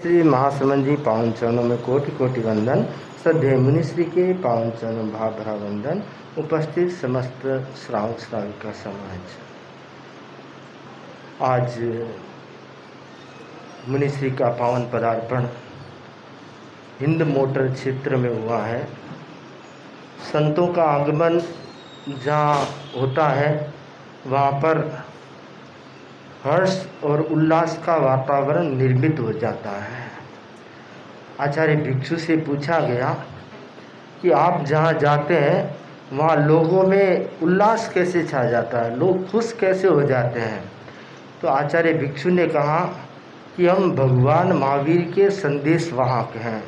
श्री महासमन जी पावन चरणों में कोटि कोटि वंदन। श्रद्धेय मुनिश्री के पावन चरणों में भाव भरा वंदन। उपस्थित समस्त श्रावक श्राविका समाज, आज मुनिश्री का पावन पदार्पण हिंद मोटर क्षेत्र में हुआ है। संतों का आगमन जहाँ होता है वहाँ पर हर्ष और उल्लास का वातावरण निर्मित हो जाता है। आचार्य भिक्षु से पूछा गया कि आप जहाँ जाते हैं वहाँ लोगों में उल्लास कैसे छा जाता है, लोग खुश कैसे हो जाते हैं। तो आचार्य भिक्षु ने कहा कि हम भगवान महावीर के संदेश वाहक हैं,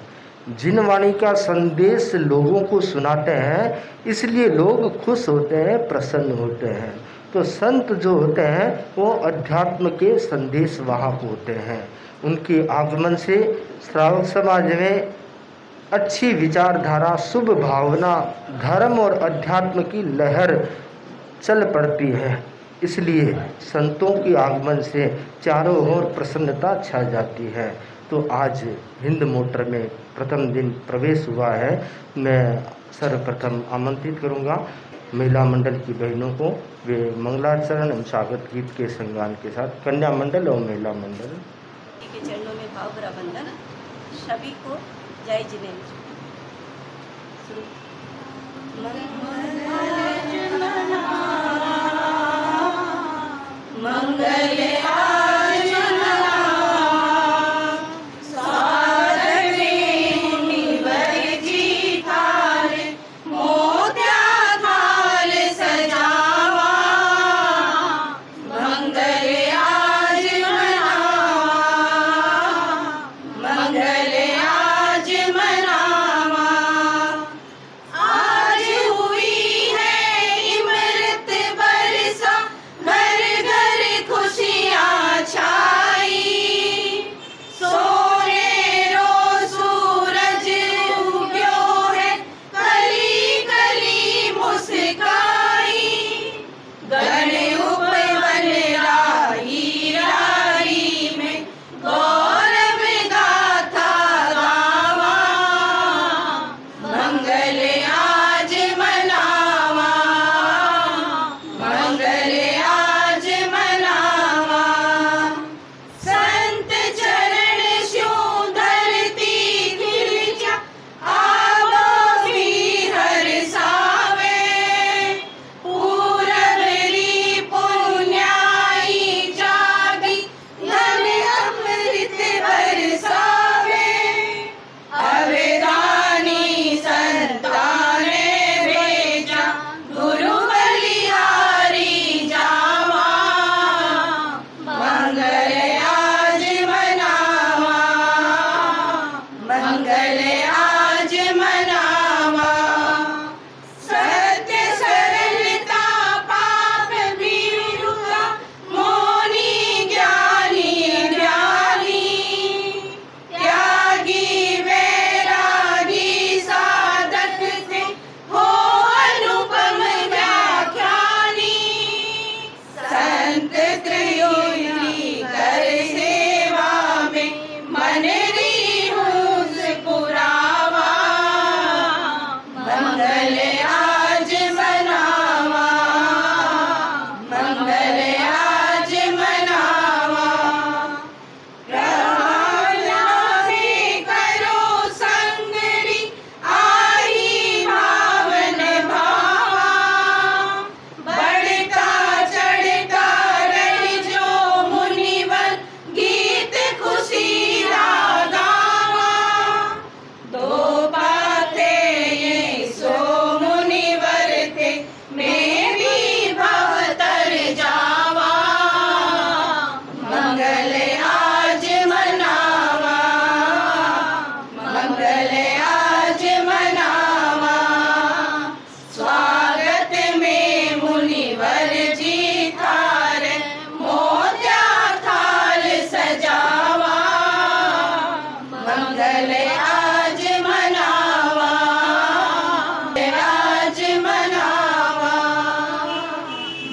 जिन वाणी का संदेश लोगों को सुनाते हैं, इसलिए लोग खुश होते हैं, प्रसन्न होते हैं। तो संत जो होते हैं वो अध्यात्म के संदेश वाहक होते हैं। उनके आगमन से श्रावक समाज में अच्छी विचारधारा, शुभ भावना, धर्म और अध्यात्म की लहर चल पड़ती है। इसलिए संतों के आगमन से चारों ओर प्रसन्नता छा जाती है। तो आज हिंद मोटर में प्रथम दिन प्रवेश हुआ है। मैं सर्वप्रथम आमंत्रित करूंगा महिला मंडल की बहनों को, वे मंगलाचरण एवं स्वागत गीत के संगान के साथ कन्या मंडल और महिला मंडल के चरणों में भाव भरा वंदन। सभी को जय जिनेन्द्र।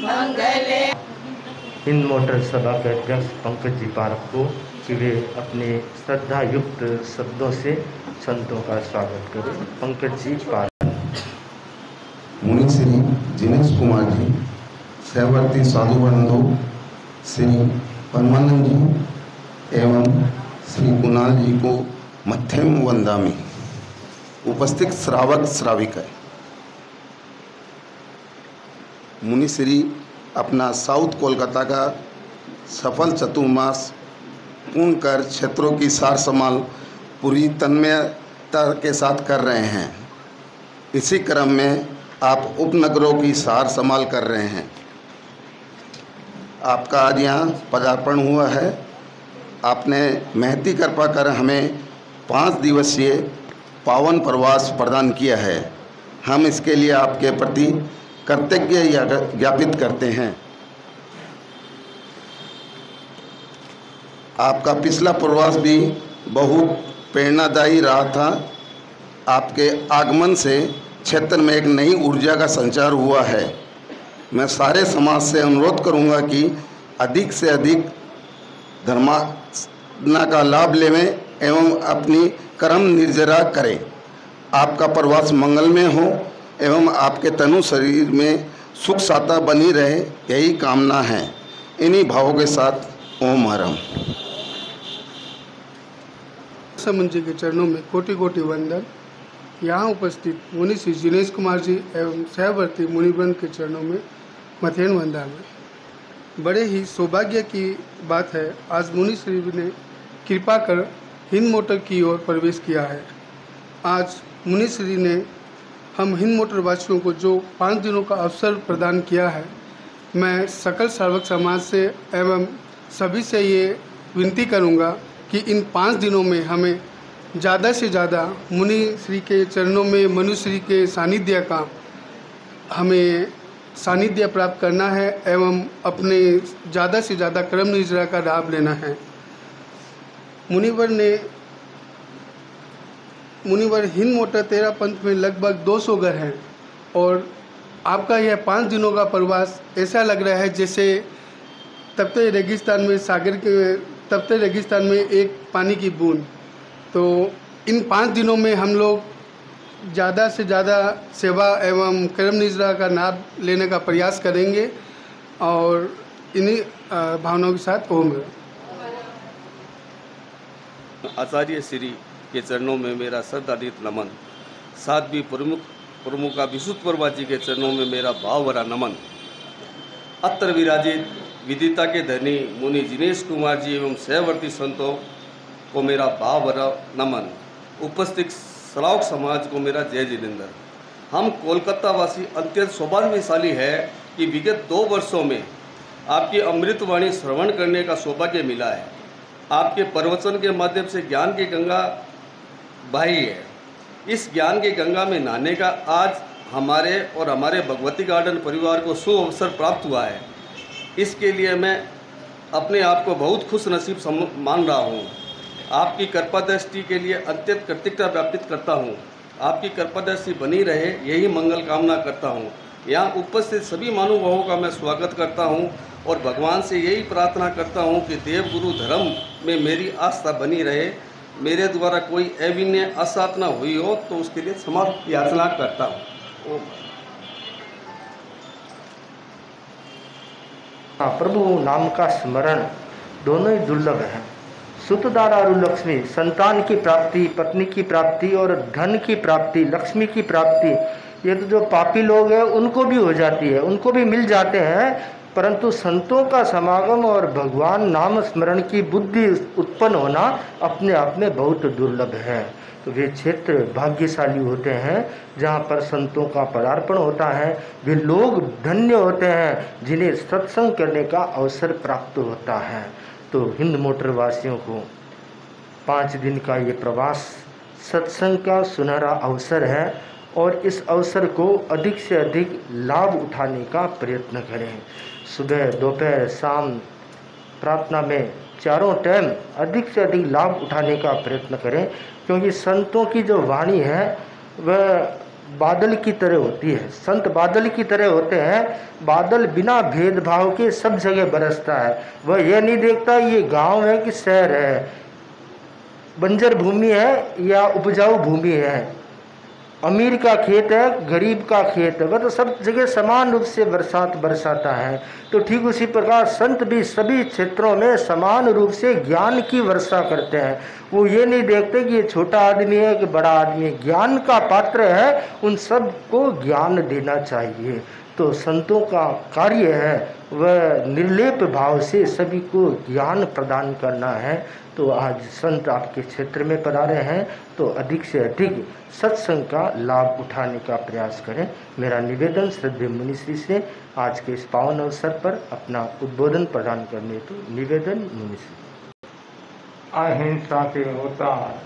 मंगल हिंद मोटर सभा के अध्यक्ष पंकज जी पारक को कि वे अपने श्रद्धा युक्त शब्दों से संतों का स्वागत करें। पंकज जी पालन। मुनि श्री जिनेश कुमार जी, सहवर्ती साधु बंधु श्री परमानंद जी एवं श्री कुणाल जी को मध्यम वंदामि। उपस्थित श्रावक श्राविका, मुनि श्री अपना साउथ कोलकाता का सफल चतुर्मास पूर्ण कर क्षेत्रों की सार संभाल पूरी तन्मयता के साथ कर रहे हैं। इसी क्रम में आप उपनगरों की सार संभाल कर रहे हैं। आपका आज यहाँ पदार्पण हुआ है। आपने महती कृपा कर हमें 5 दिवसीय पावन प्रवास प्रदान किया है। हम इसके लिए आपके प्रति कृतज्ञ ज्ञापित करते हैं। आपका पिछला प्रवास भी बहुत प्रेरणादायी रहा था। आपके आगमन से क्षेत्र में एक नई ऊर्जा का संचार हुआ है। मैं सारे समाज से अनुरोध करूंगा कि अधिक से अधिक धर्माराधना का लाभ लेवें एवं अपनी कर्म निर्जरा करें। आपका प्रवास मंगलमय हो एवं आपके तनु शरीर में सुख साता बनी रहे, यही कामना है। इन्हीं भावों के साथ ओम हरम। समन जी के चरणों में कोटि कोटि वंदन। यहाँ उपस्थित मुनि श्री जिनेश कुमार जी एवं सहवर्ती मुनिवृंद के चरणों में मथेन वंदन। बड़े ही सौभाग्य की बात है, आज मुनि श्री ने कृपा कर हिंद मोटर की ओर प्रवेश किया है। आज मुनि श्री ने हम हिंद मोटर वासियों को जो 5 दिनों का अवसर प्रदान किया है, मैं सकल श्रावक समाज से एवं सभी से ये विनती करूँगा कि इन 5 दिनों में हमें ज़्यादा से ज़्यादा मुनि श्री के चरणों में मनुष्य श्री के सानिध्य का हमें सानिध्य प्राप्त करना है एवं अपने ज़्यादा से ज़्यादा कर्म निजरा का लाभ लेना है। मुनिवर हिंद मोटर 13 पंथ में लगभग 200 घर हैं और आपका यह 5 दिनों का प्रवास ऐसा लग रहा है जैसे तपते रेगिस्तान में तपते रेगिस्तान में एक पानी की बूंद। तो इन 5 दिनों में हम लोग ज़्यादा से ज़्यादा सेवा एवं कर्म निजरा का लाभ लेने का प्रयास करेंगे और इन्हीं भावनाओं के साथ ओम। आचार्य श्री के चरणों में मेरा श्रद्धातीत नमन। साध्वी प्रमुखा विशुद्ध प्रभा जी के चरणों में मेरा भाव भरा नमन। अत्र विराजित विदिता के धनी मुनि जिनेश कुमार जी एवं सहवर्ती संतों को मेरा भाव भरा नमन। उपस्थित श्रावक समाज को मेरा जय जिनेंद्र। हम कोलकाता वासी अत्यंत सौभाग्यशाली है कि विगत 2 वर्षों में आपकी अमृतवाणी श्रवण करने का सौभाग्य मिला है। आपके प्रवचन के माध्यम से ज्ञान की गंगा बही है। इस ज्ञान की गंगा में नहाने का आज हमारे और हमारे भगवती गार्डन परिवार को शुभ अवसर प्राप्त हुआ है। इसके लिए मैं अपने आप को बहुत खुश नसीब मान रहा हूँ। आपकी कृपा दृष्टि के लिए अत्यंत कृतज्ञता ज्ञापित करता हूँ। आपकी कृपा दृष्टि बनी रहे, यही मंगल कामना करता हूँ। यहाँ उपस्थित सभी महानुभावों का मैं स्वागत करता हूँ और भगवान से यही प्रार्थना करता हूँ कि देव गुरु धर्म में मेरी आस्था बनी रहे। मेरे द्वारा कोई अविनय असाधना हुई हो तो उसके लिए क्षमा याचना करता हूँ। प्रभु नाम का स्मरण दोनों ही दुर्लभ है। सुतदार और लक्ष्मी, संतान की प्राप्ति, पत्नी की प्राप्ति और धन की प्राप्ति, लक्ष्मी की प्राप्ति, ये तो जो पापी लोग हैं उनको भी हो जाती है, उनको भी मिल जाते हैं। परंतु संतों का समागम और भगवान नाम स्मरण की बुद्धि उत्पन्न होना अपने आप में बहुत दुर्लभ है। तो वे क्षेत्र भाग्यशाली होते हैं जहाँ पर संतों का पदार्पण होता है। वे लोग धन्य होते हैं जिन्हें सत्संग करने का अवसर प्राप्त होता है। तो हिंद मोटर वासियों को 5 दिन का ये प्रवास सत्संग का सुनहरा अवसर है और इस अवसर को अधिक से अधिक लाभ उठाने का प्रयत्न करें। सुबह, दोपहर, शाम प्रार्थना में चारों टाइम अधिक से अधिक लाभ उठाने का प्रयत्न करें, क्योंकि संतों की जो वाणी है वह बादल की तरह होती है। संत बादल की तरह होते हैं। बादल बिना भेदभाव के सब जगह बरसता है। वह यह नहीं देखता ये गांव है कि शहर है, बंजर भूमि है या उपजाऊ भूमि है, अमीर का खेत है गरीब का खेत है, वह तो सब जगह समान रूप से बरसात बरसाता है। तो ठीक उसी प्रकार संत भी सभी क्षेत्रों में समान रूप से ज्ञान की वर्षा करते हैं। वो ये नहीं देखते कि ये छोटा आदमी है कि बड़ा आदमी है, ज्ञान का पात्र है, उन सब को ज्ञान देना चाहिए। तो संतों का कार्य है वह निर्लेप भाव से सभी को ज्ञान प्रदान करना है। तो आज संत आपके क्षेत्र में पधारे हैं तो अधिक से अधिक सत्संग का लाभ उठाने का प्रयास करें। मेरा निवेदन श्रद्धेय मुनिश्री से आज के इस पावन अवसर पर अपना उद्बोधन प्रदान करने तो निवेदन मुनिश्री। अहिंसा के अवतार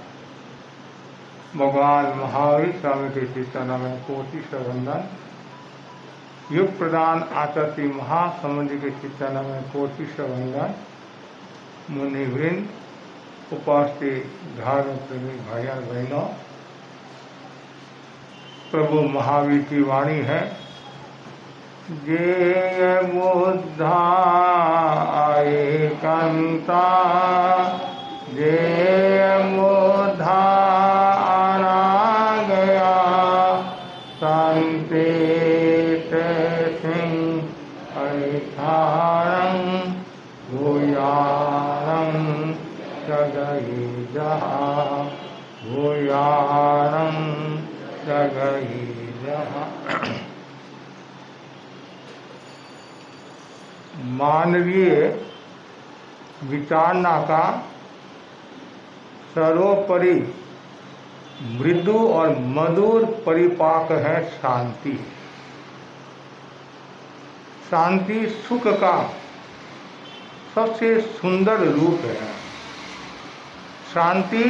भगवान महावीर स्वामी के चिंतन में कोटि वंदन। युग प्रदान आचार्य महासमुद्र जी के चिंतन में कोटि वंदन। मुनिवृंद, उपस्थित धार्मिक प्रेमी भाइयों बहनों, प्रभु महावीर की वाणी है, जे बुद्धा आए कंता, जे बुद्धा आना गया, संते सिंह अठारं भूयारं जगहि जहा, भूयारं जगहि जहा। मानवीय विचारना का सर्वोपरि मृदु और मधुर परिपाक है शांति। शांति सुख का सबसे सुंदर रूप है। शांति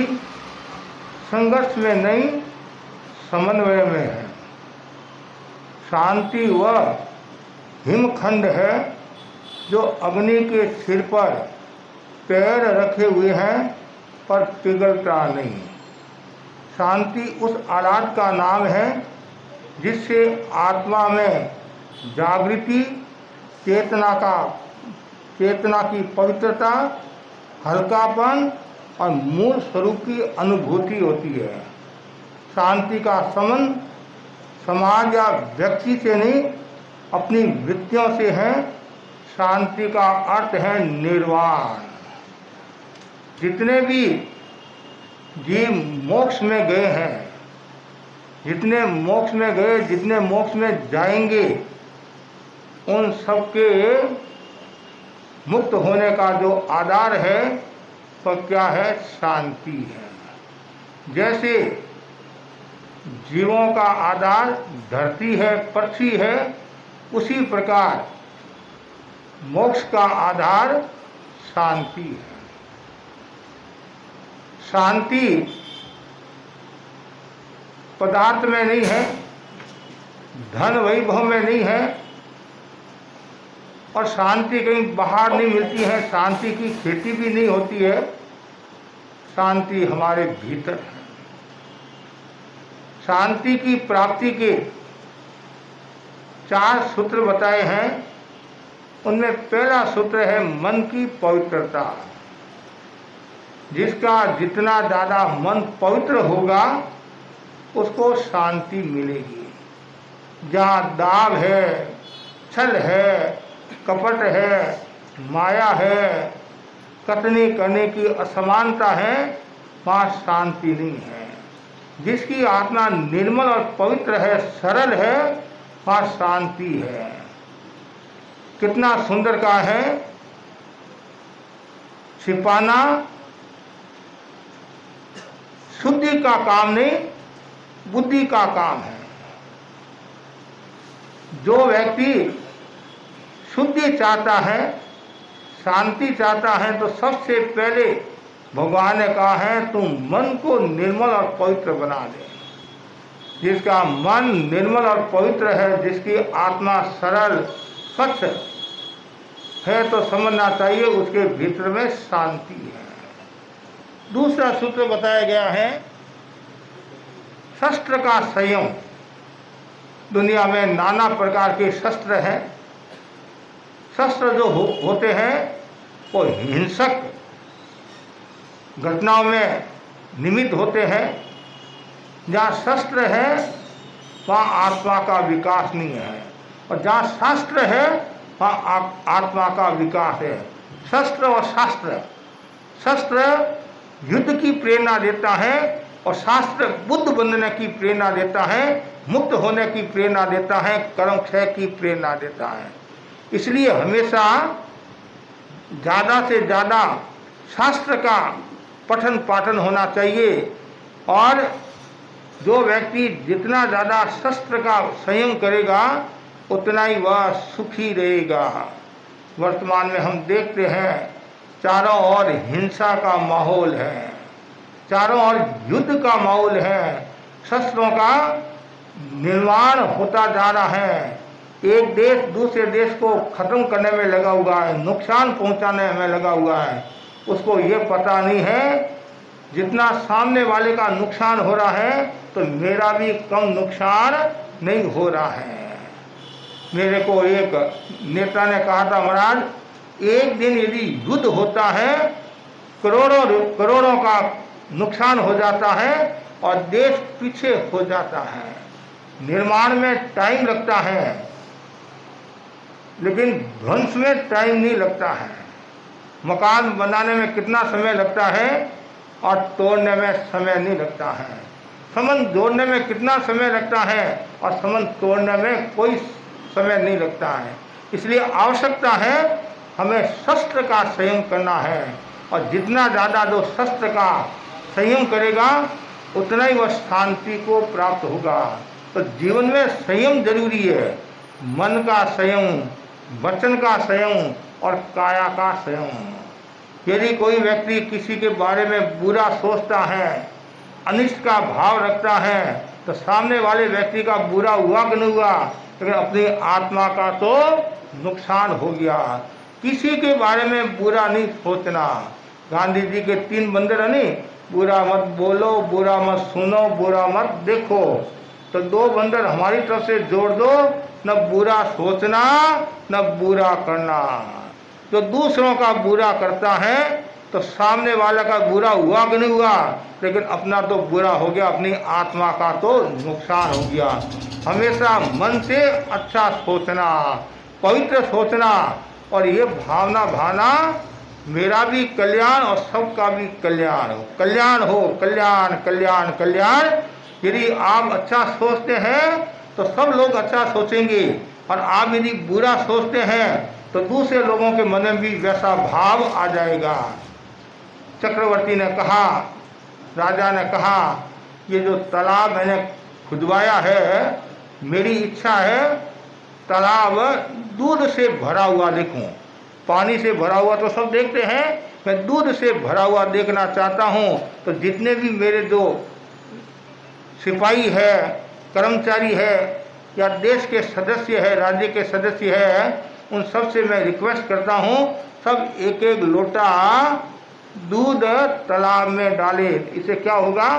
संघर्ष में नहीं, समन्वय में है। शांति वह हिमखंड है जो अग्नि के सिर पर पैर रखे हुए हैं पर पिघलता नहीं। शांति उस आह्लाद का नाम है जिससे आत्मा में जागृति, चेतना की पवित्रता, हल्कापन और मूल स्वरूप की अनुभूति होती है। शांति का संबंध समाज या व्यक्ति से नहीं, अपनी वृत्तियों से है। शांति का अर्थ है निर्वाण। जितने भी जीव मोक्ष में गए हैं, जितने मोक्ष में गए, जितने मोक्ष में जाएंगे, उन सबके मुक्त होने का जो आधार है तो क्या है? शांति है। जैसे जीवों का आधार धरती है, पृथ्वी है, उसी प्रकार मोक्ष का आधार शांति है। शांति पदार्थ में नहीं है, धन वैभव में नहीं है, और शांति कहीं बाहर नहीं मिलती है। शांति की खेती भी नहीं होती है। शांति हमारे भीतर है। शांति की प्राप्ति के 4 सूत्र बताए हैं। उनमें पहला सूत्र है मन की पवित्रता। जिसका जितना ज़्यादा मन पवित्र होगा उसको शांति मिलेगी। जहाँ दाग है, छल है, कपट है, माया है, कतनी करने की असमानता है, वहाँ शांति नहीं है। जिसकी आत्मा निर्मल और पवित्र है, सरल है, वहाँ शांति है। कितना सुंदर का है, छिपाना शुद्धि का काम नहीं, बुद्धि का काम है। जो व्यक्ति शुद्धि चाहता है, शांति चाहता है, तो सबसे पहले भगवान ने कहा है तुम मन को निर्मल और पवित्र बना दे। जिसका मन निर्मल और पवित्र है, जिसकी आत्मा सरल स्वच्छ है, तो समझना चाहिए उसके भीतर में शांति है। दूसरा सूत्र बताया गया है शस्त्र का संयम। दुनिया में नाना प्रकार के शस्त्र हैं। शस्त्र जो होते हैं वो हिंसक घटनाओं में निमित्त होते हैं। जहाँ शस्त्र है वहाँ आत्मा का विकास नहीं है, और जहाँ शास्त्र है वहाँ आत्मा का विकास है। शस्त्र और शास्त्र, शस्त्र युद्ध की प्रेरणा देता है और शास्त्र बुद्ध बनने की प्रेरणा देता है, मुक्त होने की प्रेरणा देता है, कर्म क्षय की प्रेरणा देता है। इसलिए हमेशा ज़्यादा से ज़्यादा शास्त्र का पठन पाठन होना चाहिए, और जो व्यक्ति जितना ज़्यादा शस्त्र का संयम करेगा उतना ही वह सुखी रहेगा। वर्तमान में हम देखते हैं चारों ओर हिंसा का माहौल है, चारों ओर युद्ध का माहौल है, शस्त्रों का निर्माण होता जा रहा है। एक देश दूसरे देश को खत्म करने में लगा हुआ है, नुकसान पहुंचाने में लगा हुआ है। उसको ये पता नहीं है जितना सामने वाले का नुकसान हो रहा है तो मेरा भी कम नुकसान नहीं हो रहा है। मेरे को एक नेता ने कहा था, महाराज एक दिन यदि युद्ध होता है करोड़ों का नुकसान हो जाता है और देश पीछे हो जाता है। निर्माण में टाइम लगता है लेकिन ध्वंस में टाइम नहीं लगता है। मकान बनाने में कितना समय लगता है और तोड़ने में समय नहीं लगता है। संबंध जोड़ने में कितना समय लगता है और संबंध तोड़ने में कोई समय नहीं लगता है। इसलिए आवश्यकता है हमें शस्त्र का संयम करना है, और जितना ज़्यादा जो शस्त्र का संयम करेगा उतना ही वह शांति को प्राप्त होगा। तो जीवन में संयम जरूरी है, मन का संयम, वचन का संयम और काया का संयम। यदि कोई व्यक्ति किसी के बारे में बुरा सोचता है, अनिष्ट का भाव रखता है, तो सामने वाले व्यक्ति का बुरा हुआ कि नहीं हुआ, लेकिन अपनी आत्मा का तो नुकसान हो गया। किसी के बारे में बुरा नहीं सोचना। गांधी जी के 3 बंदर है नहीं, बुरा मत बोलो, बुरा मत सुनो, बुरा मत देखो। तो 2 बंदर हमारी तरफ से जोड़ दो, न बुरा सोचना न बुरा करना। जो दूसरों का बुरा करता है तो सामने वाला का बुरा हुआ कि नहीं हुआ, लेकिन अपना तो बुरा हो गया, अपनी आत्मा का तो नुकसान हो गया। हमेशा मन से अच्छा सोचना, पवित्र सोचना, और ये भावना मेरा भी कल्याण और सबका भी कल्याण हो, कल्याण हो, कल्याण कल्याण कल्याण। यदि आप अच्छा सोचते हैं तो सब लोग अच्छा सोचेंगे, और आप यदि बुरा सोचते हैं तो दूसरे लोगों के मन में भी वैसा भाव आ जाएगा। चक्रवर्ती ने कहा, राजा ने कहा, ये जो तालाब मैंने खुदवाया है, मेरी इच्छा है तालाब दूध से भरा हुआ देखूं। पानी से भरा हुआ तो सब देखते हैं, मैं दूध से भरा हुआ देखना चाहता हूं। तो जितने भी मेरे जो सिपाही है, कर्मचारी है, या देश के सदस्य है, राज्य के सदस्य है, उन सब से मैं रिक्वेस्ट करता हूं, सब एक एक लोटा दूध तालाब में डाले। इससे क्या होगा,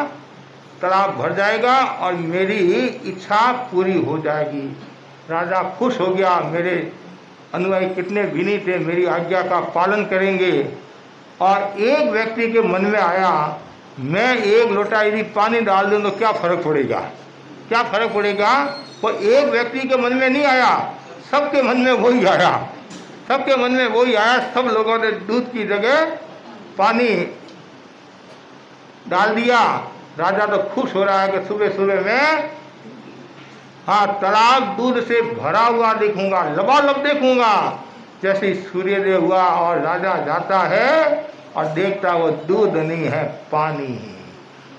तालाब भर जाएगा और मेरी इच्छा पूरी हो जाएगी। राजा खुश हो गया, मेरे अनुयायी कितने विनीत थे, मेरी आज्ञा का पालन करेंगे। और एक व्यक्ति के मन में आया, मैं एक लोटा यदि पानी डाल दूं तो क्या फर्क पड़ेगा, क्या फर्क पड़ेगा। वो एक व्यक्ति के मन में नहीं आया, सबके मन में वही आया, सबके मन में वही आया। सब लोगों ने दूध की जगह पानी डाल दिया। राजा तो खुश हो रहा है कि सुबह सुबह में हाँ तालाब दूध से भरा हुआ देखूंगा, लबालब देखूंगा। जैसे सूर्योदय हुआ और राजा जाता है और देखता वो दूध नहीं है, पानी।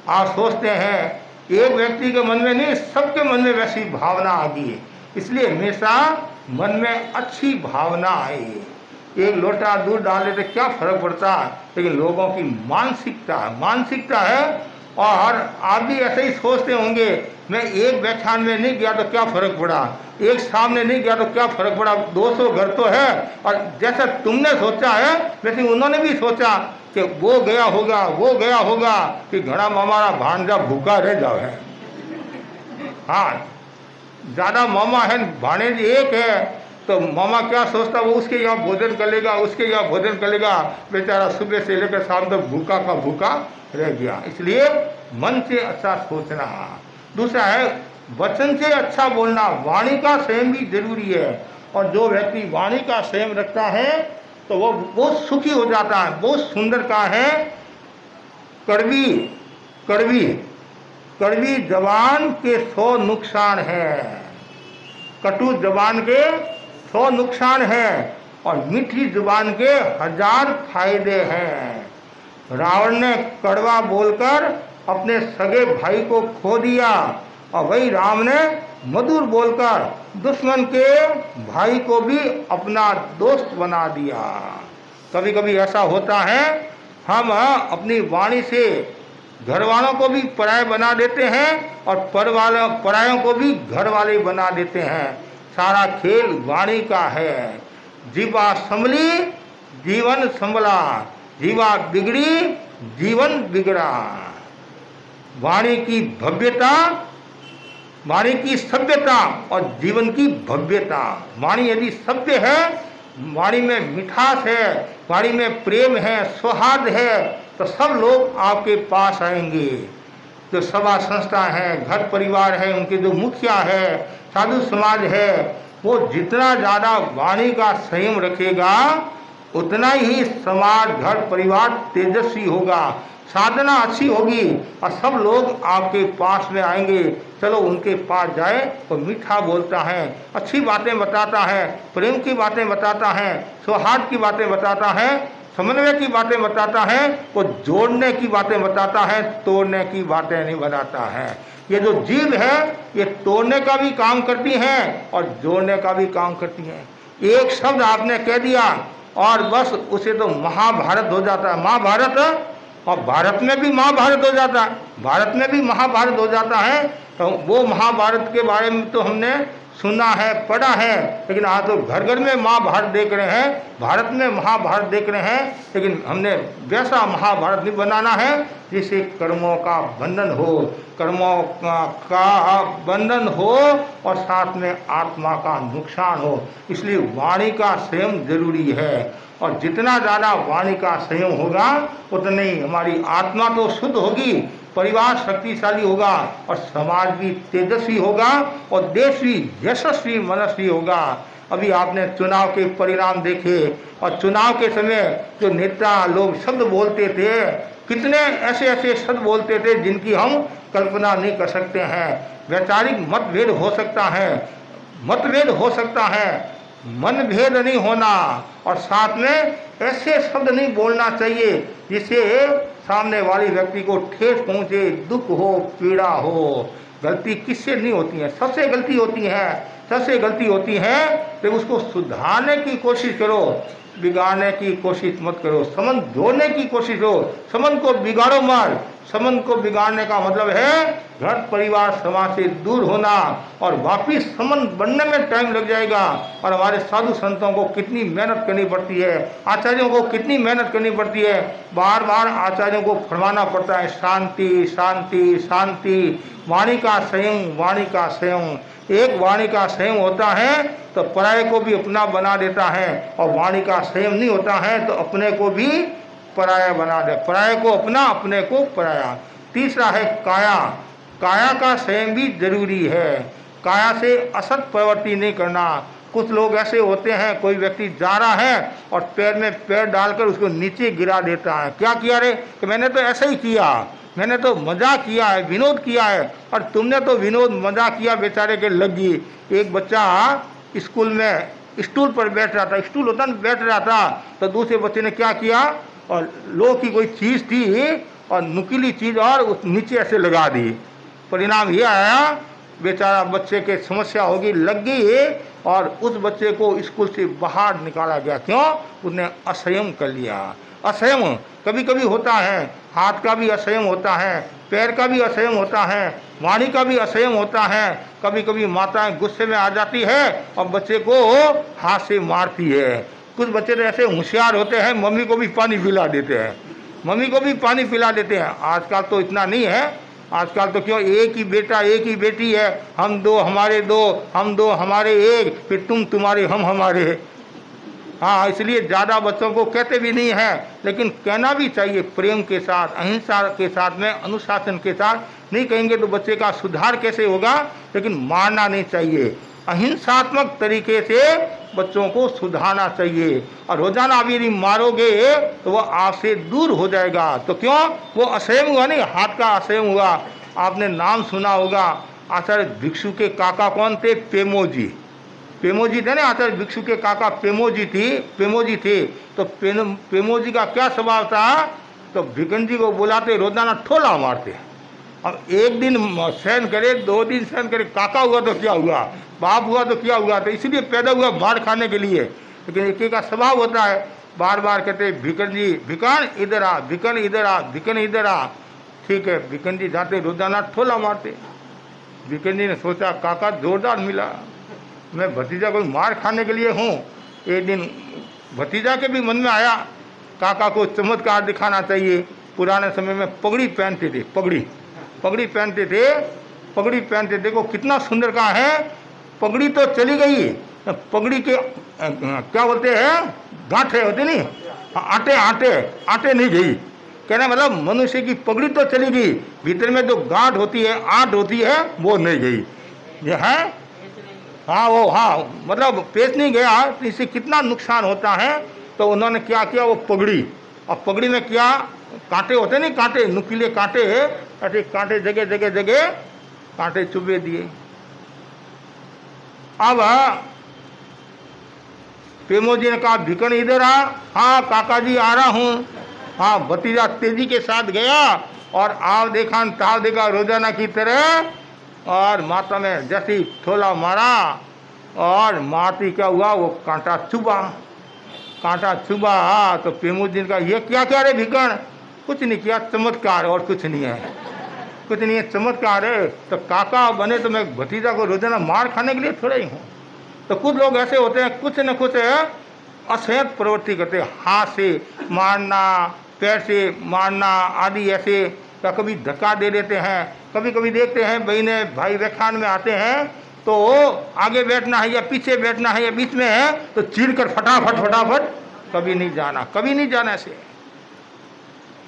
आप सोचते हैं एक व्यक्ति के मन में नहीं, सबके मन में वैसी भावना आ गई है। इसलिए हमेशा मन में अच्छी भावना आए। एक लोटा दूध डाले तो क्या फर्क पड़ता, लेकिन लोगों की मानसिकता है। और आप भी ऐसे ही सोचते होंगे, मैं एक व्याख्यान में नहीं गया तो क्या फर्क पड़ा, एक सामने नहीं गया तो क्या फर्क पड़ा, 200 घर तो है। और जैसा तुमने सोचा है वैसे उन्होंने भी सोचा कि वो गया होगा कि घड़ा हमारा भांजा भूखा रह जाओ है। हाँ, ज़्यादा मामा है, भाणेज एक है, तो मामा क्या सोचता वो उसके यहाँ भोजन करेगा, उसके यहाँ भोजन करेगा, बेचारा सुबह से लेकर शाम तक भूखा का भूखा रह गया। इसलिए मन से अच्छा सोचना। दूसरा है वचन से अच्छा बोलना, वाणी का संयम भी जरूरी है। और जो व्यक्ति वाणी का संयम रखता है तो वो बहुत सुखी हो जाता है। बहुत सुंदर का है, कड़वी कड़वी कड़वी जबान के 100 नुकसान है, कटु जबान के 100 नुकसान है और मीठी जुबान के 1000 फायदे हैं। रावण ने कड़वा बोलकर अपने सगे भाई को खो दिया और वही राम ने मधुर बोलकर दुश्मन के भाई को भी अपना दोस्त बना दिया। कभी कभी ऐसा होता है, हम अपनी वाणी से घर वालों को भी पराये बना देते हैं और परायों को भी घर वाले बना देते हैं। सारा खेल वाणी का है। जीवा संभली जीवन संभला, जीवा बिगड़ी जीवन बिगड़ा। वाणी की भव्यता, वाणी की सभ्यता और जीवन की भव्यता। वाणी यदि सभ्य है, वाणी में मिठास है, वाणी में प्रेम है, सौहार्द है, तो सब लोग आपके पास आएंगे। जो सभा संस्था है, घर परिवार है, उनके जो मुखिया है, साधु समाज है, वो जितना ज़्यादा वाणी का संयम रखेगा उतना ही समाज, घर परिवार तेजस्वी होगा, साधना अच्छी होगी और सब लोग आपके पास में आएंगे। चलो उनके पास जाए तो मीठा बोलता है, अच्छी बातें बताता है, प्रेम की बातें बताता है, सौहार्द की बातें बताता है, समन्वय की बातें बताता है, वो जोड़ने की बातें बताता है, तोड़ने की बातें नहीं बताता है। ये जो जीभ है ये तोड़ने का भी काम करती हैं और जोड़ने का भी काम करती हैं। एक शब्द आपने कह दिया और बस उसे तो महाभारत हो जाता है। महाभारत, और भारत में भी महाभारत हो जाता है, भारत में भी महाभारत हो जाता है। तो वो महाभारत के बारे में तो हमने सुना है, पढ़ा है, लेकिन आज तो घर घर में महाभारत देख रहे हैं, भारत में महाभारत देख रहे हैं। लेकिन हमने वैसा महाभारत नहीं बनाना है जिससे कर्मों का बंधन हो, कर्मों का बंधन हो और साथ में आत्मा का नुकसान हो। इसलिए वाणी का संयम जरूरी है और जितना ज़्यादा वाणी का संयम होगा उतनी ही हमारी आत्मा तो शुद्ध होगी, परिवार शक्तिशाली होगा और समाज भी तेजस्वी होगा और देश भी यशस्वी मनस्वी होगा। अभी आपने चुनाव के परिणाम देखे और चुनाव के समय जो नेता लोग शब्द बोलते थे, कितने ऐसे ऐसे शब्द बोलते थे जिनकी हम कल्पना नहीं कर सकते हैं। वैचारिक मतभेद हो सकता है, मतभेद हो सकता है, मनभेद नहीं होना और साथ में ऐसे शब्द नहीं बोलना चाहिए जिससे सामने वाले व्यक्ति को ठेस पहुंचे, दुख हो, पीड़ा हो। गलती किससे नहीं होती है, सबसे गलती होती है, सबसे गलती होती है। तो उसको सुधारने की कोशिश करो, बिगाड़ने की कोशिश मत करो। संबंध जोड़ने की कोशिश करो, संबंध को बिगाड़ो मत। संबंध को बिगाड़ने का मतलब है घर परिवार समाज से दूर होना और वापिस संबंध बनने में टाइम लग जाएगा। और हमारे साधु संतों को कितनी मेहनत करनी पड़ती है, आचार्यों को कितनी मेहनत करनी पड़ती है। बार बार आचार्यों को फरमाना पड़ता है शांति शांति शांति, वाणी का संयम, वाणी का संयम। एक वाणी का संयम होता है तो पराये को भी अपना बना देता है और वाणी का संयम नहीं होता है तो अपने को भी पराया बना दे, पराये को अपना, अपने को पराया। तीसरा है काया, काया का संयम भी जरूरी है। काया से असत प्रवृत्ति नहीं करना। कुछ लोग ऐसे होते हैं, कोई व्यक्ति जा रहा है और पैर में पैर डालकर उसको नीचे गिरा देता है। क्या किया रे, कि मैंने तो ऐसा ही किया, मैंने तो मजाक किया है, विनोद किया है। और तुमने तो विनोद मजाक किया, बेचारे के लगी। एक बच्चा स्कूल में स्टूल पर बैठ रहा था, स्टूल होता ना, बैठ रहा था, तो दूसरे बच्चे ने क्या किया, और लोह की कोई चीज़ थी और नुकीली चीज़ और उस नीचे ऐसे लगा दी। परिणाम ये आया, बेचारा बच्चे के समस्या होगी, लग गई और उस बच्चे को स्कूल से बाहर निकाला गया। क्यों? उसने असंयम कर लिया। असंयम कभी कभी होता है, हाथ का भी असंयम होता है, पैर का भी असंयम होता है, वाणी का भी असंयम होता है। कभी कभी माताएं गुस्से में आ जाती है और बच्चे को हाथ से मारती है। कुछ बच्चे तो ऐसे होशियार होते हैं, मम्मी को भी पानी पिला देते हैं, मम्मी को भी पानी पिला देते हैं। आजकल तो इतना नहीं है, आजकल तो क्यों एक ही बेटा एक ही बेटी है, हम दो हमारे दो, हम दो हमारे एक, फिर तुम तुम्हारे हम हमारे। हाँ, इसलिए ज़्यादा बच्चों को कहते भी नहीं है, लेकिन कहना भी चाहिए प्रेम के साथ, अहिंसा के साथ में, अनुशासन के साथ। नहीं कहेंगे तो बच्चे का सुधार कैसे होगा, लेकिन मारना नहीं चाहिए। अहिंसात्मक तरीके से बच्चों को सुधारना चाहिए। और रोजाना अभी नहीं मारोगे तो वह आपसे दूर हो जाएगा। तो क्यों, वो असंयम हुआ नहीं, हाथ का असंयम हुआ। आपने नाम सुना होगा, आचार्य भिक्षु के काका कौन थे? पेमोजी। पेमोजी थे ना, आचार्य भिक्षु के काका पेमोजी थे। तो पेमोजी का क्या स्वभाव था? तो भिकन जी को बुलाते, रोजाना ठोला मारते। अब एक दिन सहन करे, 2 दिन सहन करे, काका हुआ तो क्या हुआ, बाप हुआ तो क्या हुआ। तो इसलिए पैदा हुआ मार खाने के लिए। लेकिन एक का स्वभाव होता है, बार बार कहते भिकन जी, भिकन इधर आ, भिकन इधर आ, भिकन इधर आ। ठीक है, भिकन जी जाते, रोजाना ठोला मारते। भिकन जी ने सोचा काका जोरदार मिला, मैं भतीजा को मार खाने के लिए हूँ। एक दिन भतीजा के भी मन में आया काका को चमत्कार दिखाना चाहिए। पुराने समय में पगड़ी पहनते थे, पगड़ी पहनते। देखो कितना सुंदर का है। पगड़ी तो चली गई, पगड़ी के क्या बोलते हैं, गांठे होते नहीं, आटे नहीं गई। कहना मतलब मनुष्य की पगड़ी तो चली गई, भीतर में जो गांठ होती है, आंट होती है, वो नहीं गई। ये है, हाँ वो, हाँ मतलब पेट नहीं गया। तो इससे कितना नुकसान होता है। तो उन्होंने क्या किया, वो पगड़ी, और पगड़ी में क्या कांटे होते नहीं, कांटे, नुकीले कांटे, ऐसे कांटे जगह कांटे चुभे दिए। अब पेमोजी ने कहा भिकन इधर आ। हाँ काका जी आ रहा हूँ। हाँ, भतीजा तेजी के साथ गया और आव देखा ताव देखा रोजाना की तरह, और माता में जैसे ठोला मारा और मारती क्या हुआ, वो कांटा चुभा। तो पेमोजी ने कहा ये क्या रे भिकन? कुछ नहीं किया, चमत्कार, और कुछ नहीं है, चमत्कार है। तो काका बने तो मैं भतीजा को रोजाना मार खाने के लिए थोड़ा ही हूँ। तो कुछ लोग ऐसे होते हैं, कुछ न कुछ असंयत प्रवृत्ति करते हैं, हाथ से मारना, पैर से मारना आदि ऐसे, या कभी धक्का दे देते हैं। कभी देखते हैं बहने भाई व्याख्यान में आते हैं तो आगे बैठना है या पीछे बैठना है या बीच में है, तो चीर कर फटाफट, कभी नहीं जाना ऐसे।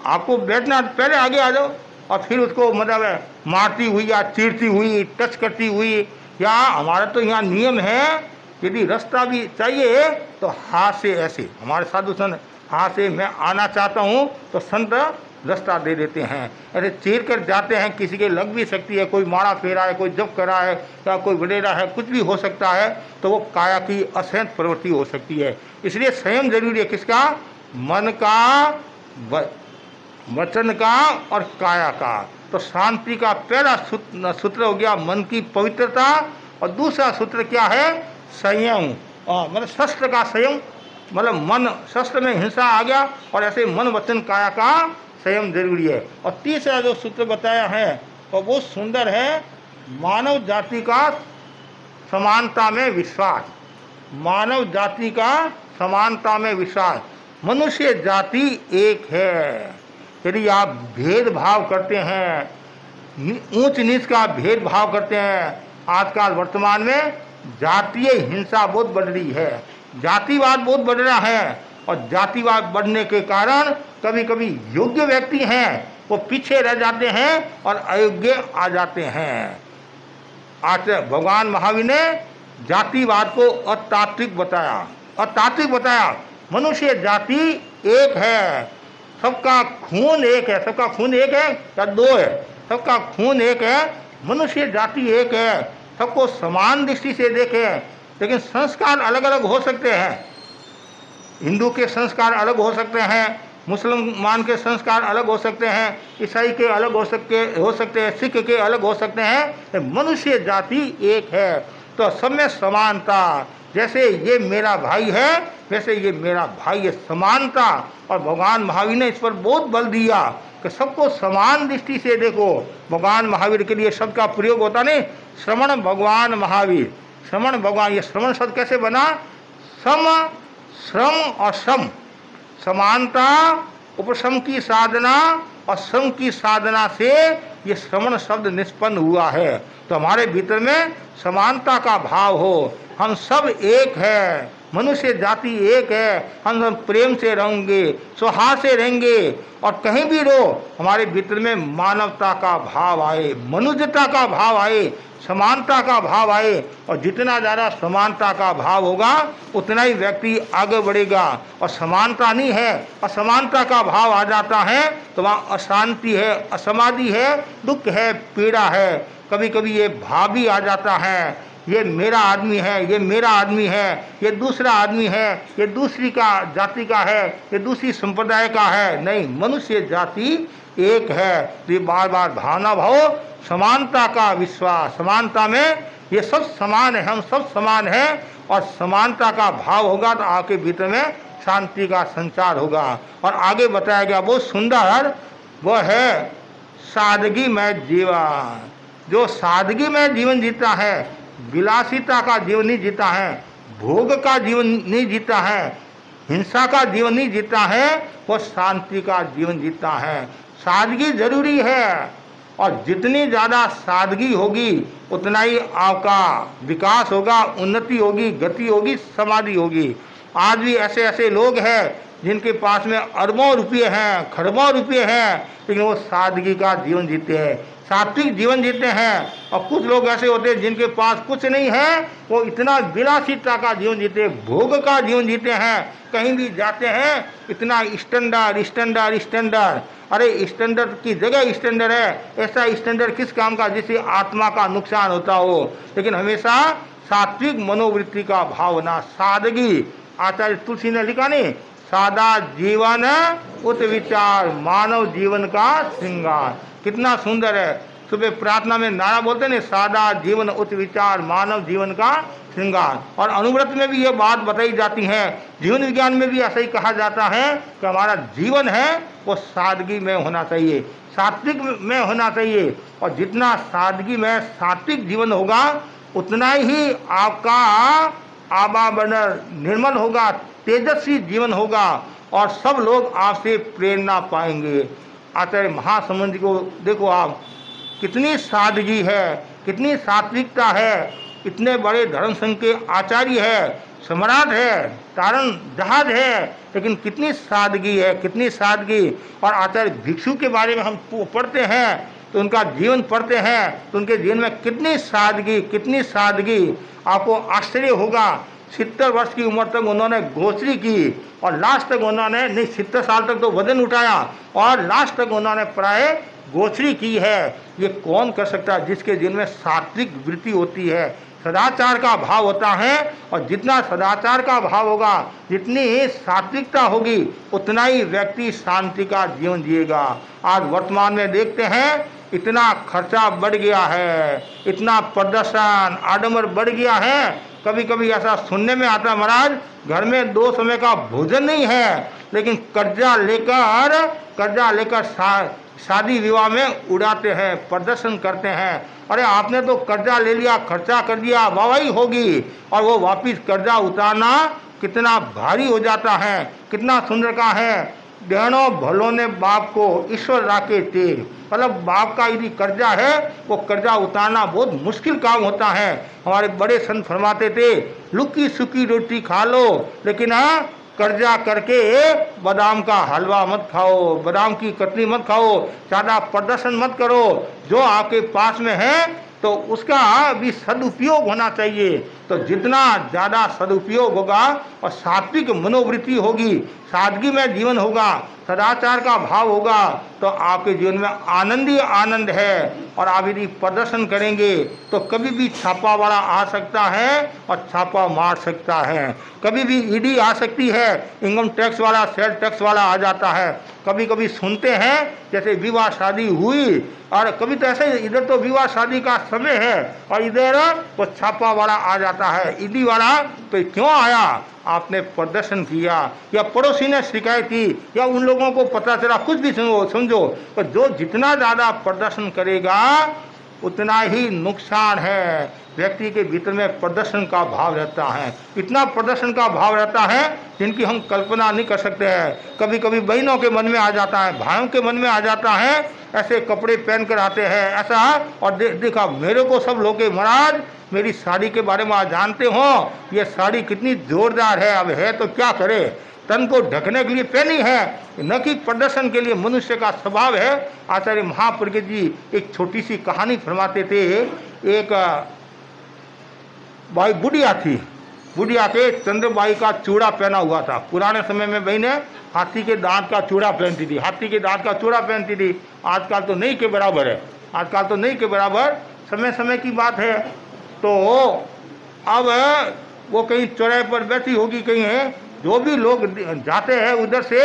आपको बैठना, पहले आगे आ जाओ, और फिर उसको मतलब मारती हुई या चीरती हुई, टच करती हुई। या हमारा तो यहाँ नियम है, यदि रास्ता भी चाहिए तो हाथ से ऐसे, हमारे साधु संत हाथ से मैं आना चाहता हूँ तो संत रास्ता दे देते हैं। ऐसे चीर कर जाते हैं, किसी के लग भी सकती है, कोई माड़ा फेरा है, कोई जप करा है, या कोई वडेरा है, कुछ भी हो सकता है। तो वो काया की असंयत प्रवृत्ति हो सकती है। इसलिए संयम जरूरी है, किसका? मन का, वचन का और काया का। तो शांति का पहला सूत्र हो गया मन की पवित्रता, और दूसरा सूत्र क्या है? संयम। मतलब शस्त्र का संयम, मतलब मन, शस्त्र में हिंसा आ गया, और ऐसे मन वचन काया का संयम जरूरी है। और तीसरा जो सूत्र बताया है वो बहुत सुंदर है, मानव जाति का समानता में विश्वास। मानव जाति का समानता में विश्वास। मनुष्य जाति एक है। यदि आप भेदभाव करते हैं, ऊंच नीच का भेदभाव करते हैं, आजकल वर्तमान में जातीय हिंसा बहुत बढ़ रही है, जातिवाद बहुत बढ़ रहा है। और जातिवाद बढ़ने के कारण कभी कभी योग्य व्यक्ति हैं वो पीछे रह जाते हैं और अयोग्य आ जाते हैं। आज भगवान महावीर ने जातिवाद को अतात्विक बताया। मनुष्य जाति एक है, सबका खून एक है। सबका खून एक है या दो है? सबका खून एक है। मनुष्य जाति एक है, सबको समान दृष्टि से देखें। लेकिन संस्कार अलग अलग हो सकते हैं। हिंदू के संस्कार अलग हो सकते हैं, मुसलमान के संस्कार अलग हो सकते हैं, ईसाई के अलग हो सकते हैं, सिख के अलग हो सकते हैं। मनुष्य जाति एक है, तो सब में समानता। जैसे ये मेरा भाई है वैसे ये मेरा भाई है, समानता। और भगवान महावीर ने इस पर बहुत बल दिया कि सबको समान दृष्टि से देखो। भगवान महावीर के लिए शब्द का प्रयोग होता नहीं, श्रवण भगवान महावीर। श्रवण भगवान, ये श्रवण शब्द कैसे बना? सम, श्रम और सम, समानता, उपशम की साधना और श्रम की साधना से ये श्रवण शब्द निष्पन्न हुआ है। तो हमारे भीतर में समानता का भाव हो, हम सब एक है, मनुष्य जाति एक है, हम सब प्रेम से रहेंगे, सौहार्द से रहेंगे, और कहीं भी रहो हमारे भीतर में मानवता का भाव आए, मनुष्यता का भाव आए, समानता का भाव आए। और जितना ज़्यादा समानता का भाव होगा उतना ही व्यक्ति आगे बढ़ेगा। और समानता नहीं है, असमानता का भाव आ जाता है तो वहाँ अशांति है, असमाधि है, दुख है, पीड़ा है। कभी कभी ये भाव भी आ जाता है, ये मेरा आदमी है, ये मेरा आदमी है, ये दूसरा आदमी है, ये दूसरी का जाति का है, ये दूसरी संप्रदाय का है। नहीं, मनुष्य जाति एक है। तो ये बार बार भावना भाव, समानता का विश्वास, समानता में ये सब समान है, हम सब समान हैं, और समानता का भाव होगा तो आपके भीतर में शांति का संचार होगा। और आगे बताया गया बहुत सुंदर, वो है सादगी में जीवन। जो सादगी में जीवन जीता है, विलासिता का जीवन नहीं जीता है, भोग का जीवन नहीं जीता है, हिंसा का जीवन नहीं जीता है, वो शांति का जीवन जीता है। सादगी जरूरी है, और जितनी ज़्यादा सादगी होगी उतना ही आपका विकास होगा, उन्नति होगी, गति होगी, समाधि होगी। आज भी ऐसे ऐसे लोग हैं जिनके पास में अरबों रुपये हैं, खरबों रुपये हैं, लेकिन वो सादगी का जीवन जीते हैं, सात्विक जीवन जीते हैं। और कुछ लोग ऐसे होते हैं जिनके पास कुछ नहीं है, वो इतना विलासिता का जीवन जीते हैं, भोग का जीवन जीते हैं, कहीं भी जाते हैं इतना स्टैंडर्ड स्टैंडर्ड स्टैंडर्ड। अरे स्टैंडर्ड की जगह स्टैंडर्ड है, ऐसा स्टैंडर्ड किस काम का जिससे आत्मा का नुकसान होता हो। लेकिन हमेशा सात्विक मनोवृत्ति का भावना, सादगी। आचार्य तुलसी ने लिखा नहीं, सादा जीवन उत विचार मानव जीवन का श्रृंगार। कितना सुंदर है। सुबह प्रार्थना में नारा बोलते हैं, सादा जीवन उच्च विचार मानव जीवन का श्रृंगार। और अनुव्रत में भी ये बात बताई जाती है, जीवन विज्ञान में भी ऐसा ही कहा जाता है कि हमारा जीवन है वो सादगी में होना चाहिए, सात्विक में होना चाहिए। और जितना सादगी में सात्विक जीवन होगा उतना ही आपका आवागमन निर्मल होगा, तेजस्वी जीवन होगा, और सब लोग आपसे प्रेरणा पाएंगे। आचार्य महासमुद्र जी को देखो आप, कितनी सादगी है, कितनी सात्विकता है। इतने बड़े धर्म संघ के आचार्य है, सम्राट है, तारण जहाज है, लेकिन कितनी सादगी है, कितनी सादगी। और आचार्य भिक्षु के बारे में हम पढ़ते हैं तो उनका जीवन पढ़ते हैं तो उनके जीवन में कितनी सादगी, कितनी सादगी। आपको आश्चर्य होगा, 70 वर्ष की उम्र तक उन्होंने गोचरी की, और लास्ट तक उन्होंने नहीं 70 साल तक तो वजन उठाया, और लास्ट तक उन्होंने प्राय गोचरी की है। ये कौन कर सकता है जिसके जीवन में सात्विक वृत्ति होती है, सदाचार का भाव होता है। और जितना सदाचार का भाव होगा, जितनी सात्विकता होगी, उतना ही व्यक्ति शांति का जीवन जिएगा। आज वर्तमान में देखते हैं इतना खर्चा बढ़ गया है, इतना प्रदर्शन आडंबर बढ़ गया है। कभी कभी ऐसा सुनने में आता है, महाराज घर में 2 समय का भोजन नहीं है, लेकिन कर्जा लेकर शादी विवाह में उड़ाते हैं, प्रदर्शन करते हैं। अरे आपने तो कर्जा ले लिया, खर्चा कर दिया, वाहवाही होगी, और वो वापिस कर्जा उतारना कितना भारी हो जाता है। कितना सुंदर का है, गहनों भलों ने बाप को ईश्वर राखे तेग। मतलब बाप का यदि कर्जा है, वो कर्जा उतारना बहुत मुश्किल काम होता है। हमारे बड़े संत फरमाते थे, लुकी सुकी रोटी खा लो, लेकिन कर्जा करके बादाम का हलवा मत खाओ, बादाम की कतली मत खाओ, ज़्यादा प्रदर्शन मत करो। जो आपके पास में है तो उसका भी सदुपयोग होना चाहिए। तो जितना ज़्यादा सदुपयोग होगा और सात्विक मनोवृत्ति होगी, सादगी में जीवन होगा, सदाचार का भाव होगा, तो आपके जीवन में आनंद ही आनंद है। और आप यदि प्रदर्शन करेंगे तो कभी भी छापा वाला आ सकता है और छापा मार सकता है, कभी भी ईडी आ सकती है, इनकम टैक्स वाला, सेल टैक्स वाला आ जाता है। कभी कभी सुनते हैं जैसे विवाह शादी हुई, और कभी तो ऐसे इधर तो विवाह शादी का समय है और इधर वो छापा वाला आ जाता है, ईडी वाला। तो क्यों आया? आपने प्रदर्शन किया, या पड़ोसी ने शिकायत की, या उन लोगों को पता चला, कुछ भी समझो। तो जो जितना ज़्यादा प्रदर्शन करेगा उतना ही नुकसान है। व्यक्ति के भीतर में प्रदर्शन का भाव रहता है, इतना प्रदर्शन का भाव रहता है जिनकी हम कल्पना नहीं कर सकते हैं। कभी कभी बहनों के मन में आ जाता है, भाइयों के मन में आ जाता है, ऐसे कपड़े पहन कर आते हैं ऐसा। और देखा मेरे को सब लोग के महाराज मेरी साड़ी के बारे में आप जानते हो, ये साड़ी कितनी जोरदार है, अब है तो क्या करे, तन को ढकने के लिए पहनी है, न कि प्रदर्शन के लिए। मनुष्य का स्वभाव है। आचार्य महाप्रज्ञ जी एक छोटी सी कहानी फरमाते थे। एक भाई बुढ़िया थी, बुढ़िया के चंद्रबाई का चूड़ा पहना हुआ था। पुराने समय में बहने हाथी के दांत का चूड़ा पहनती थी, हाथी के दांत का चूड़ा पहनती थी। आजकल तो नहीं के बराबर है, आजकल तो नहीं के बराबर, समय समय की बात है। तो अब वो कहीं चौराहे पर बैठी होगी, कहीं है, जो भी लोग जाते हैं उधर से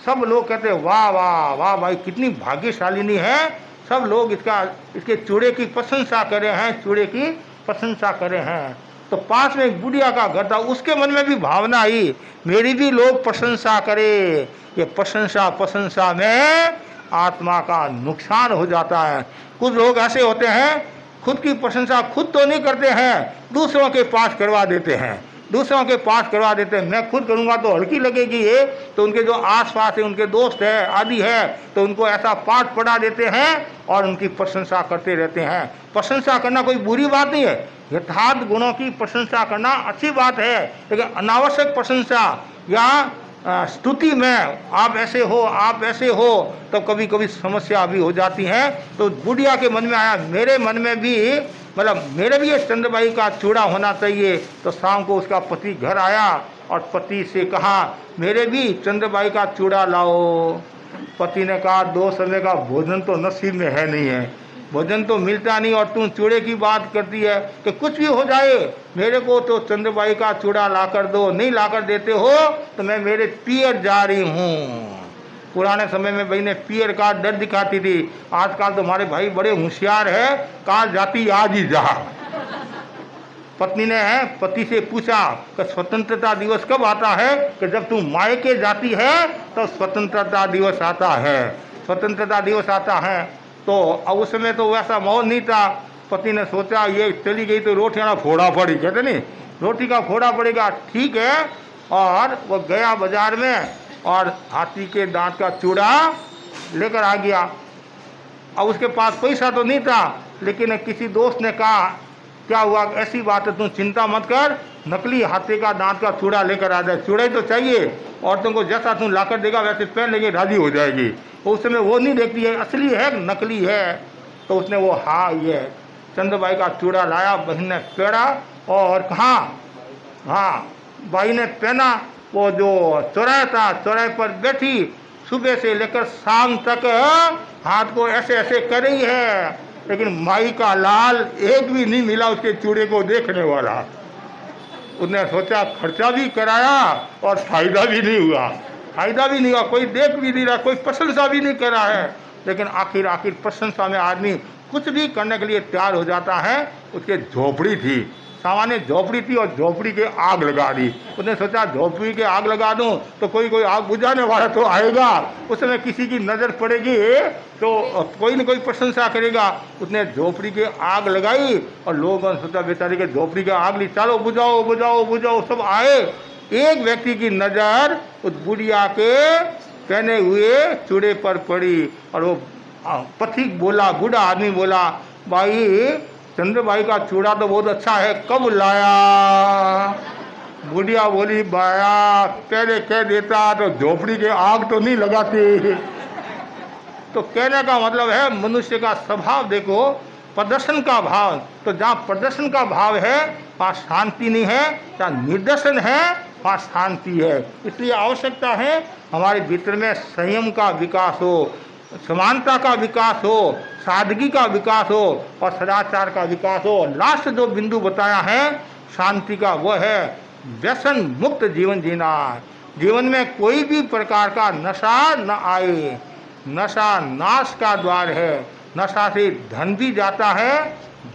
सब लोग कहते हैं वाह वाह वाह भाई कितनी भाग्यशालिनी है। सब लोग इसके चूड़े की प्रशंसा करे हैं, चूड़े की प्रशंसा करे हैं। तो पास में एक बुढ़िया का घर था, उसके मन में भी भावना आई मेरी भी लोग प्रशंसा करे। ये प्रशंसा में आत्मा का नुकसान हो जाता है। कुछ लोग ऐसे होते हैं खुद की प्रशंसा खुद तो नहीं करते हैं, दूसरों के पास करवा देते हैं, दूसरों के पास करवा देते हैं। मैं खुद करूंगा तो हल्की लगेगी ये, तो उनके जो आसपास है, उनके दोस्त है आदि है, तो उनको ऐसा पाठ पढ़ा देते हैं और उनकी प्रशंसा करते रहते हैं। प्रशंसा करना कोई बुरी बात नहीं है, यथार्थ गुणों की प्रशंसा करना अच्छी बात है, लेकिन अनावश्यक प्रशंसा या स्तुति में आप ऐसे हो आप ऐसे हो, तो कभी कभी समस्या भी हो जाती है। तो बुढ़िया के मन में आया मेरे मन में भी, मतलब मेरे भी ये चंद्रबाई का चूड़ा होना चाहिए। तो शाम को उसका पति घर आया और पति से कहा मेरे भी चंद्रबाई का चूड़ा लाओ। पति ने कहा 2 समय का भोजन तो नसीब में है नहीं है, भोजन तो मिलता नहीं और तुम चूड़े की बात करती है कि कुछ भी हो जाए मेरे को तो चंद्रबाई का चूड़ा लाकर दो, नहीं लाकर देते हो तो मैं मेरे पियर जा रही हूँ। पुराने समय में भाई ने पियर का डर दिखाती थी, आजकल तो हमारे भाई बड़े होशियार है, कहाँ जाती आज ही जा। पत्नी ने पति से पूछा कि स्वतंत्रता दिवस कब आता है, कि जब तू मायके जाती है तो स्वतंत्रता दिवस आता है, स्वतंत्रता दिवस आता है। तो अब उस समय तो वैसा माहौल नहीं था। पति ने सोचा ये चली गई तो रोटियाँ ना फोड़ा पड़ी, कहते नहीं रोटी का फोड़ा पड़ेगा, ठीक है। और वो गया बाजार में और हाथी के दांत का चूड़ा लेकर आ गया। अब उसके पास पैसा तो नहीं था, लेकिन किसी दोस्त ने कहा क्या हुआ, ऐसी बात है तुम चिंता मत कर, नकली हाथी का दांत का चूड़ा लेकर आ जाए, चूड़ा ही तो चाहिए और तुमको जैसा तुम लाकर देगा वैसे पहन लेंगे, राजी हो जाएगी। तो उस समय वो नहीं देखती है असली है नकली है। तो उसने वो ये चंद्रबाई का चूड़ा लाया, बहन ने पहना और कहा भाई ने पहना। वो जो चौराहे था, चौराहे पर बैठी सुबह से लेकर शाम तक हाथ को ऐसे ऐसे कर रही है, लेकिन माई का लाल एक भी नहीं मिला उसके चूड़े को देखने वाला। उसने सोचा खर्चा भी कराया और फायदा भी नहीं हुआ, फायदा भी नहीं हुआ, कोई देख भी नहीं रहा, कोई प्रशंसा भी नहीं कर रहा है। लेकिन आखिर प्रशंसा में आदमी कुछ भी करने के लिए तैयार हो जाता है। उसके झोपड़ी थी, सामान्य झोपड़ी थी और झोपड़ी के आग लगा दी। उसने सोचा झोपड़ी के आग लगा दूं तो कोई आग बुझाने वाला तो आएगा, उस समय किसी की नज़र पड़ेगी तो कोई न कोई प्रशंसा करेगा। उसने झोपड़ी के आग लगाई और लोगों ने सोचा बेचारे के झोपड़ी के आग ली, चलो बुझाओ बुझाओ बुझाओ, सब आए। एक व्यक्ति की नज़र उस बुढ़िया के पहने हुए चूड़े पर पड़ी और वो पथिक बोला, बूढ़ा आदमी बोला भाई चंद्रबाई का चूड़ा तो बहुत अच्छा है, कब लाया? बुढ़िया बोली बाया पहले कह देता तो झोपड़ी के आग तो नहीं लगाती। तो कहने का मतलब है मनुष्य का स्वभाव देखो, प्रदर्शन का भाव, तो जहाँ प्रदर्शन का भाव है वहाँ शांति नहीं है, जहाँ निर्दर्शन है वहाँ शांति है। इसलिए आवश्यकता है हमारे भीतर में संयम का विकास हो, समानता का विकास हो, सादगी का विकास हो और सदाचार का विकास हो। लास्ट जो बिंदु बताया है शांति का, वो है व्यसन मुक्त जीवन जीना। जीवन में कोई भी प्रकार का नशा न आए, नशा नाश का द्वार है। नशा से धन भी जाता है,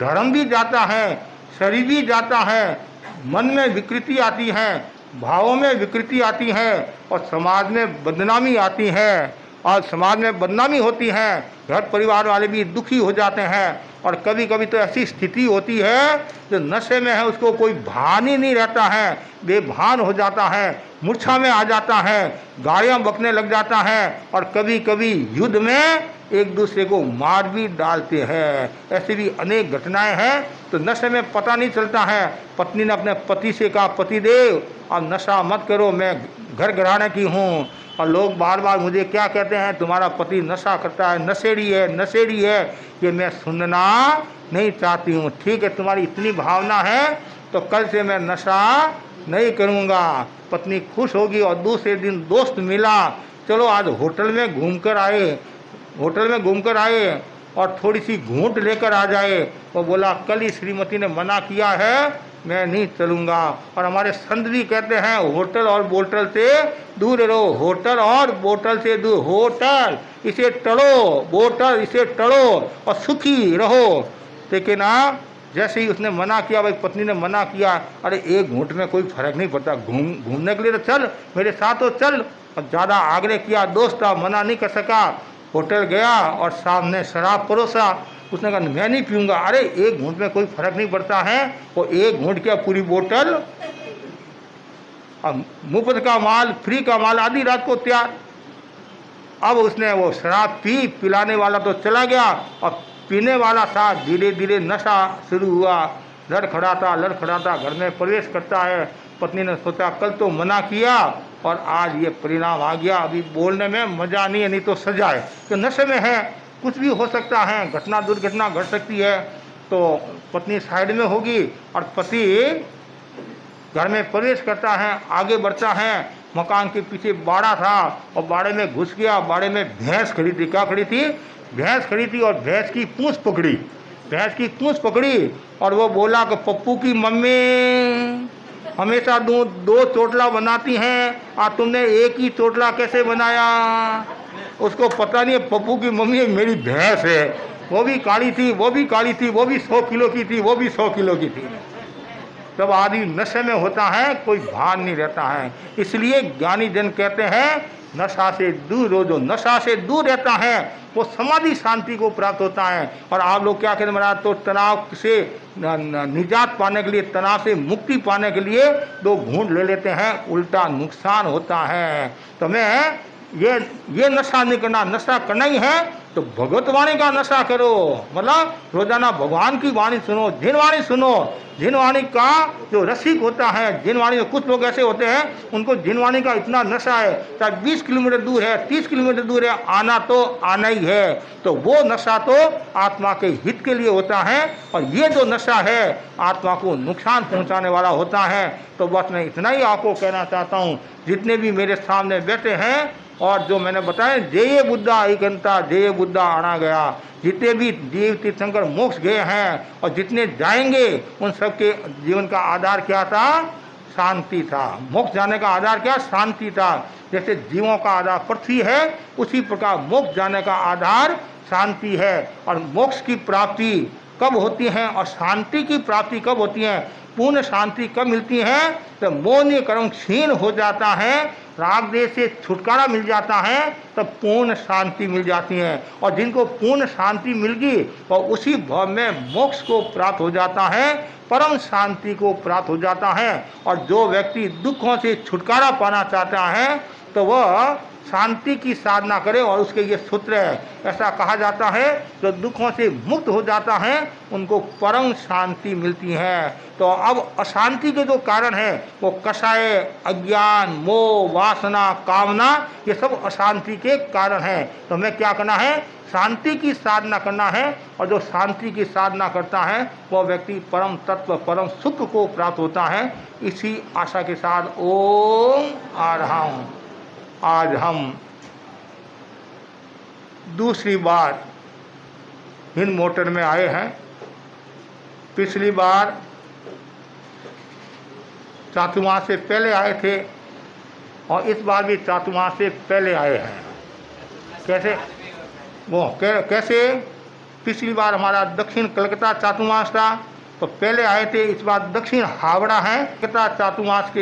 धर्म भी जाता है, शरीर भी जाता है, मन में विकृति आती है, भावों में विकृति आती है और समाज में बदनामी आती है और समाज में बदनामी होती है। घर परिवार वाले भी दुखी हो जाते हैं। और कभी कभी तो ऐसी स्थिति होती है जो नशे में है उसको कोई भान ही नहीं रहता है, बेभान हो जाता है, मूर्छा में आ जाता है, गाड़ियाँ बकने लग जाता है और कभी कभी युद्ध में एक दूसरे को मार भी डालते हैं। ऐसी भी अनेक घटनाएं हैं। तो नशे में पता नहीं चलता है। पत्नी ने अपने पति से कहा, पतिदेव अब नशा मत करो, मैं घर घराने की हूँ। और लोग बार बार मुझे क्या कहते हैं, तुम्हारा पति नशा करता है, नशेड़ी है, नशेड़ी है। ये मैं सुनना नहीं चाहती हूँ। ठीक है, तुम्हारी इतनी भावना है तो कल से मैं नशा नहीं करूँगा। पत्नी खुश होगी। और दूसरे दिन दोस्त मिला, चलो आज होटल में घूम कर आए और थोड़ी सी घूंट लेकर आ जाए। वो बोला, कल ही श्रीमती ने मना किया है, मैं नहीं चलूँगा। और हमारे संत भी कहते हैं, होटल और बोतल से दूर रहो, होटल और बोतल से दूर। होटल इसे टलो, बोतल इसे टलो और सुखी रहो। लेकिन जैसे ही उसने मना किया, भाई पत्नी ने मना किया, अरे एक घूंट में कोई फर्क नहीं पड़ता, घूमने के लिए तो चल, मेरे साथ तो चल। और ज़्यादा आग्रह किया, दोस्त था, मना नहीं कर सका। होटल गया और सामने शराब परोसा। उसने कहा, मैं नहीं पीऊँगा। अरे एक घूंट में कोई फर्क नहीं पड़ता है, वो एक घूंट क्या पूरी बोतल। अब मुफ्त का माल, फ्री का माल आधी रात को तैयार। अब उसने वो शराब पी, पिलाने वाला तो चला गया और पीने वाला था। धीरे धीरे नशा शुरू हुआ, लड़खड़ाता घर में प्रवेश करता है। पत्नी ने सोचा, कल तो मना किया और आज ये परिणाम आ गया, अभी बोलने में मजा नहीं है, नहीं तो सजा है। तो नशे में है, कुछ भी हो सकता है, घटना दुर्घटना घट सकती है। तो पत्नी साइड में होगी और पति घर में प्रवेश करता है, आगे बढ़ता है। मकान के पीछे बाड़ा था और बाड़े में घुस गया। बाड़े में भैंस खड़ी थी। क्या खड़ी थी? भैंस खड़ी थी और भैंस की पूंछ पकड़ी और वो बोला कि पप्पू की मम्मी हमेशा दो चोटला बनाती हैं, आज तुमने एक ही चोटला कैसे बनाया? उसको पता नहीं है पप्पू की मम्मी मेरी भैंस है, वो भी काली थी, वो भी 100 किलो की थी, वो भी 100 किलो की थी। जब आदमी नशे में होता है कोई भान नहीं रहता है। इसलिए ज्ञानी जन कहते हैं, नशा से दूर रहो। जो नशा से दूर रहता है वो समाधि शांति को प्राप्त होता है। और आप लोग क्या कहते हैं महाराज, तो तनाव से निजात पाने के लिए, तनाव से मुक्ति पाने के लिए 2 घूंट ले लेते हैं, उल्टा नुकसान होता है। तो मैं ये नशा नहीं करना, नशा करना ही है तो भगवत वाणी का नशा करो। मतलब रोजाना भगवान की वाणी सुनो, जिन वाणी सुनो। जिन वाणी का जो रसिक होता है, जिन वाणी, कुछ लोग ऐसे होते हैं उनको जिन वाणी का इतना नशा है, चाहे 20 किलोमीटर दूर है, 30 किलोमीटर दूर है, आना तो आना ही है। तो वो नशा तो आत्मा के हित के लिए होता है और ये जो नशा है आत्मा को नुकसान पहुंचाने वाला होता है। तो बस मैं इतना ही आपको कहना चाहता हूँ, जितने भी मेरे सामने बैठे हैं और जो मैंने बताया, जय बुद्धा एकंता, जय बुद्धा आना गया, जितने भी जीव तीर्थंकर मोक्ष गए हैं और जितने जाएंगे उन सब के जीवन का आधार क्या था? शांति था। मोक्ष जाने का आधार क्या? शांति था। जैसे जीवों का आधार पृथ्वी है, उसी प्रकार मोक्ष जाने का आधार शांति है। और मोक्ष की प्राप्ति कब होती है और शांति की प्राप्ति कब होती है? पूर्ण शांति कब मिलती है? तो मोह कर्म क्षीण हो जाता है, राग देश से छुटकारा मिल जाता है, तब पूर्ण शांति मिल जाती है। और जिनको पूर्ण शांति मिल गई और उसी भाव में मोक्ष को प्राप्त हो जाता है, परम शांति को प्राप्त हो जाता है। और जो व्यक्ति दुखों से छुटकारा पाना चाहता है तो वह शांति की साधना करे। और उसके ये सूत्र है, ऐसा कहा जाता है, जो दुखों से मुक्त हो जाता है उनको परम शांति मिलती है। तो अब अशांति के जो कारण है वो कषाय, अज्ञान, मोह, वासना, कामना, ये सब अशांति के कारण हैं। तो हमें क्या करना है? शांति की साधना करना है। और जो शांति की साधना करता है वह व्यक्ति परम तत्व, परम सुख को प्राप्त होता है। इसी आशा के साथ ओम आ रहा हूँ। आज हम दूसरी बार हिंद मोटर में आए हैं। पिछली बार चातुर्मास से पहले आए थे और इस बार भी चातुर्मास से पहले आए हैं। कैसे पिछली बार हमारा दक्षिण कलकत्ता चातुर्मास था तो पहले आए थे, इस बार दक्षिण हावड़ा है। कलकत्ता चातुर्मास के